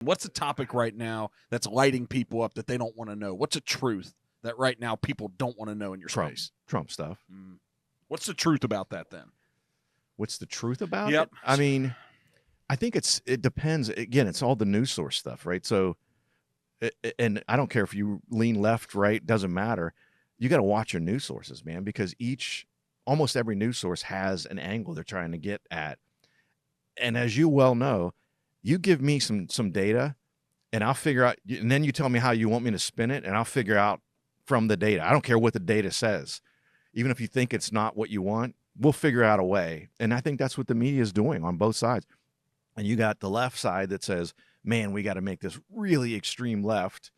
What's a topic right now that's lighting people up that they don't want to know? What's a truth that right now people don't want to know in your space? Trump stuff. What's the truth about that then? What's the truth about Yep. it? I mean, I think it depends. Again, it's all the news source stuff, right? So, and I don't care if you lean left, right, doesn't matter. You got to watch your news sources, man, because almost every news source has an angle they're trying to get at. And as you well know, you give me some data and I'll figure out, and then you tell me how you want me to spin it, and I'll figure out from the data. I don't care what the data says. Even if you think it's not what you want, we'll figure out a way. And I think that's what the media is doing on both sides. And you got the left side that says, man, we got to make this really extreme left.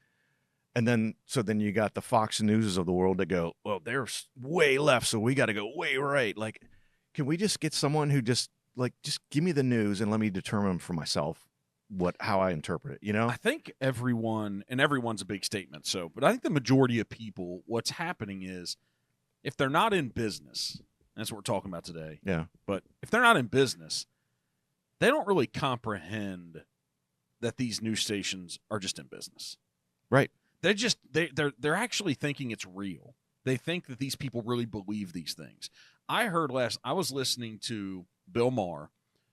And then you got the Fox Newses of the world that go, well, they're way left, so we got to go way right. Like, can we just get someone who just give me the news and let me determine for myself how I interpret it, I think everyone's a big statement. But I think the majority of people, what's happening is if they're not in business, that's what we're talking about today. Yeah. But if they're not in business, they don't really comprehend that these news stations are just in business. Right. They're actually thinking it's real. They think that these people really believe these things. I was listening to Bill Maher,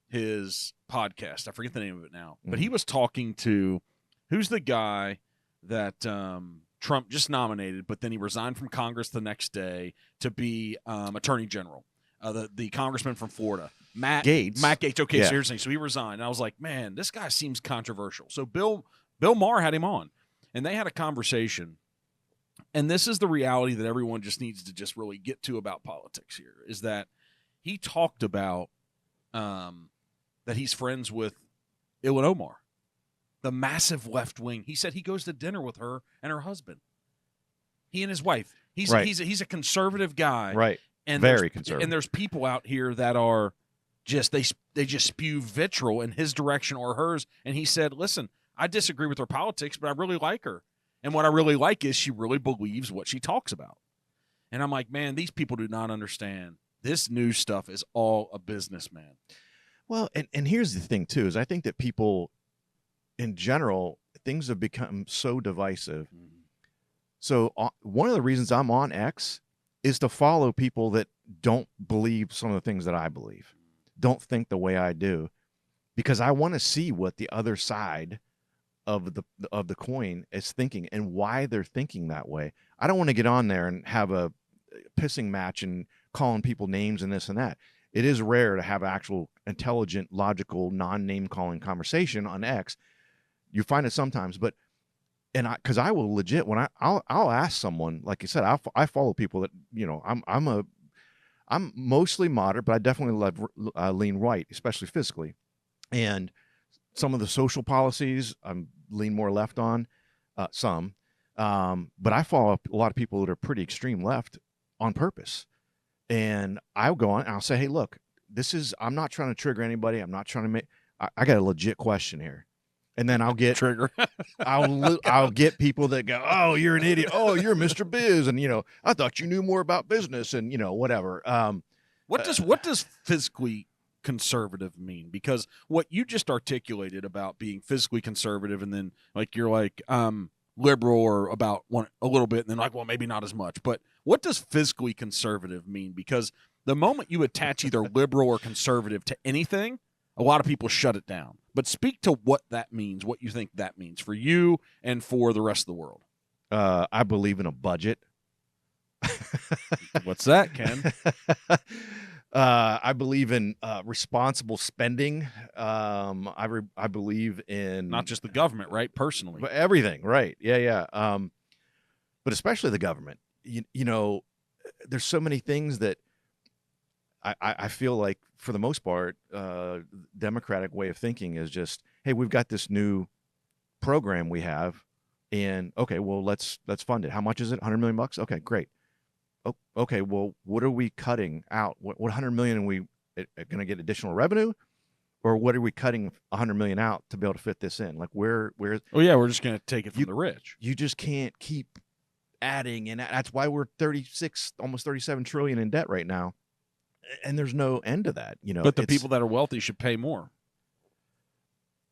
his podcast. I forget the name of it now, but he was talking to who's the guy that Trump just nominated, but then he resigned from Congress the next day to be Attorney General. The congressman from Florida, Matt Gaetz. Okay, yeah. Seriously, so he resigned. And I was like, man, this guy seems controversial. So Bill Maher had him on, and they had a conversation. And this is the reality that everyone just needs to just really get to about politics here, is that he talked about that he's friends with Ilhan Omar, the massive left wing. He said he goes to dinner with her and her husband. He and his wife. He's a conservative guy. Right. And very conservative. And there's people out here that are just they just spew vitriol in his direction or hers. And he said, listen, I disagree with her politics, but I really like her. And what I really like is she really believes what she talks about. And I'm like, man, these people do not understand. This news stuff is all a business, man. Well, and here's the thing, too, is I think that people, in general, things have become so divisive. Mm-hmm. So one of the reasons I'm on X is to follow people that don't believe some of the things that I believe, don't think the way I do, because I want to see what the other side of the coin is thinking and why they're thinking that way. I don't want to get on there and have a pissing match and calling people names and this and that. It is rare to have actual intelligent, logical, non-name calling conversation on X. You find it sometimes, but because I will legit when I'll ask someone, like you said, I follow people that I'm mostly moderate, but I definitely lean right, especially physically, and some of the social policies I'm lean more left on, some, but I follow a lot of people that are pretty extreme left on purpose. And I'll go on and I'll say, hey, look, I'm not trying to trigger anybody. I'm not trying to I got a legit question here. And then I'll get trigger. I'll get people that go, oh, you're an idiot. Oh, you're Mr. Biz. And, I thought you knew more about business and, whatever. What does physically conservative mean? Because what you just articulated about being physically conservative and then like you're like liberal or about a little bit and then like, well, maybe not as much. But what does physically conservative mean? Because the moment you attach either liberal or conservative to anything, a lot of people shut it down. But speak to what that means, what you think that means for you and for the rest of the world. I believe in a budget. What's that, Ken? I believe in responsible spending. I believe in not just the government, right? Personally, but everything, right? Yeah. But especially the government. There's so many things that I feel like, for the most part, Democratic way of thinking is just, hey, we've got this new program we have, and okay, well, let's fund it. How much is it? $100 million? Okay, great. Oh, okay, well, what are we cutting out? What $100 million are we going to get additional revenue, or what are we cutting $100 million out to be able to fit this in? Like where? Oh yeah, we're just going to take it from the rich. You just can't keep adding, and that's why we're 36, almost 37 trillion in debt right now. And there's no end to that, But the people that are wealthy should pay more.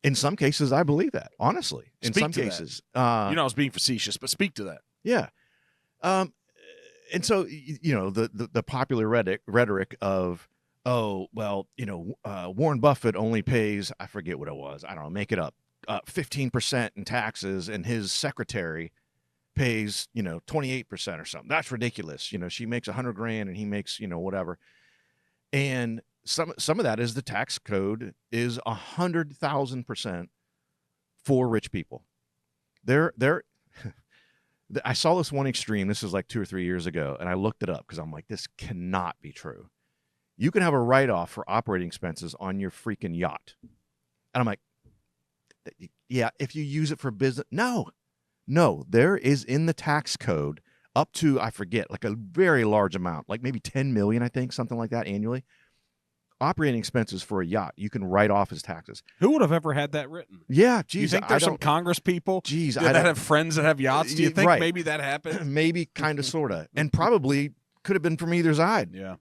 In some cases, I believe that, honestly. In Speak some to that. cases. I was being facetious, but speak to that. Yeah. And so, the popular rhetoric of, oh, well, Warren Buffett only pays, I forget what it was, I don't know, make it up, 15% in taxes, and his secretary pays, 28% or something. That's ridiculous. She makes $100,000 and he makes, whatever. And some of that is the tax code is 100,000% for rich people. I saw this one extreme. This is like 2 or 3 years ago, and I looked it up because I'm like, this cannot be true. You can have a write-off for operating expenses on your freaking yacht. And I'm like, yeah, if you use it for business. No, there is in the tax code up to, I forget, like a very large amount, like maybe 10 million, I think, something like that annually. Operating expenses for a yacht, you can write off as taxes. Who would have ever had that written? Yeah, geez. You think there's some Congress people that have friends that have yachts? Do you think maybe that happened? Maybe, kind of, sort of. And probably could have been from either side. Yeah.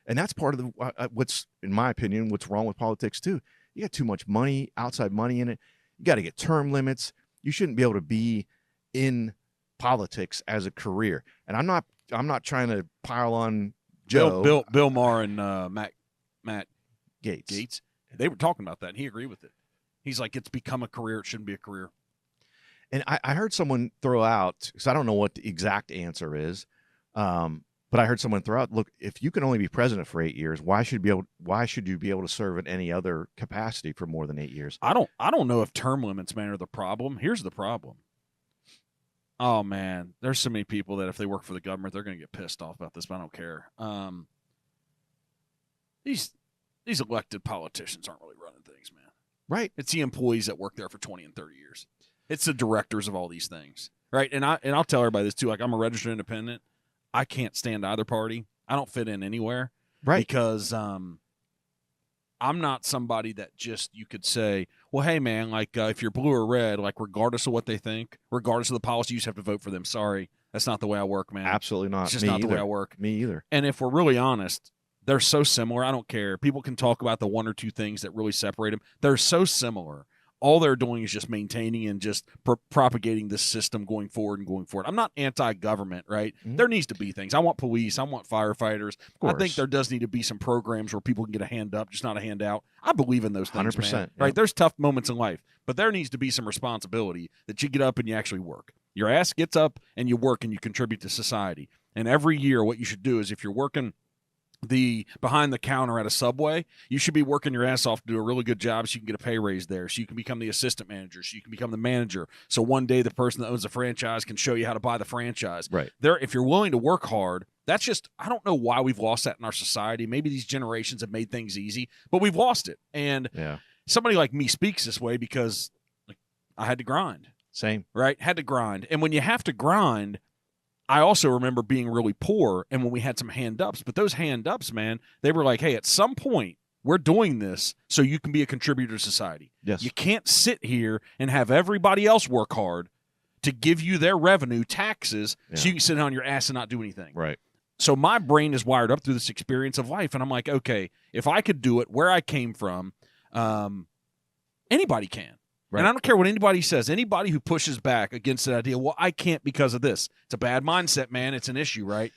And that's part of what's, in my opinion, what's wrong with politics, too. You got too much money, outside money in it. You got to get term limits. You shouldn't be able to be in politics as a career. And I'm not trying to pile on Joe. Bill Maher and Matt Gates. They were talking about that, and he agreed with it. He's like, it's become a career. It shouldn't be a career. And I heard someone throw out, because I don't know what the exact answer is, but I heard someone throw out, look, if you can only be president for 8 years, why should you be able to serve in any other capacity for more than 8 years? I don't know if term limits, man, are the problem. Here's the problem. Oh, man, there's so many people that if they work for the government, they're going to get pissed off about this, but I don't care. These elected politicians aren't really running things, man. Right. It's the employees that work there for 20 and 30 years. It's the directors of all these things, right? And I'll tell everybody this, too. Like, I'm a registered independent. I can't stand either party. I don't fit in anywhere. Right. Because I'm not somebody that just you could say, well, hey, man, like if you're blue or red, like regardless of what they think, regardless of the policy, you just have to vote for them. Sorry, that's not the way I work, man. Absolutely not. It's just not the way I work. Me either. And if we're really honest, they're so similar. I don't care. People can talk about the one or two things that really separate them. They're so similar. All they're doing is just maintaining and just propagating this system going forward and going forward. I'm not anti-government, right? Mm-hmm. There needs to be things. I want police. I want firefighters. I think there does need to be some programs where people can get a hand up, just not a handout. I believe in those things, 100%, man. Right? There's tough moments in life, but there needs to be some responsibility that you get up and you actually work. Your ass gets up and you work and you contribute to society. And every year what you should do is if you're working the behind the counter at a Subway, you should be working your ass off to do a really good job so you can get a pay raise there, so you can become the assistant manager, so you can become the manager, so one day the person that owns the franchise can show you how to buy the franchise. Right. There, if you're willing to work hard, that's just, I don't know why we've lost that in our society. Maybe these generations have made things easy, but we've lost it. And somebody like me speaks this way because I had to grind. Same. Right? Had to grind. And when you have to grind, I also remember being really poor and when we had some hand-ups. But those hand-ups, man, they were like, hey, at some point, we're doing this so you can be a contributor to society. Yes. You can't sit here and have everybody else work hard to give you their revenue, taxes, so you can sit on your ass and not do anything. Right. So my brain is wired up through this experience of life, and I'm like, okay, if I could do it where I came from, anybody can. Right. And I don't care what anybody says. Anybody who pushes back against that idea, well, I can't because of this. It's a bad mindset, man. It's an issue, right?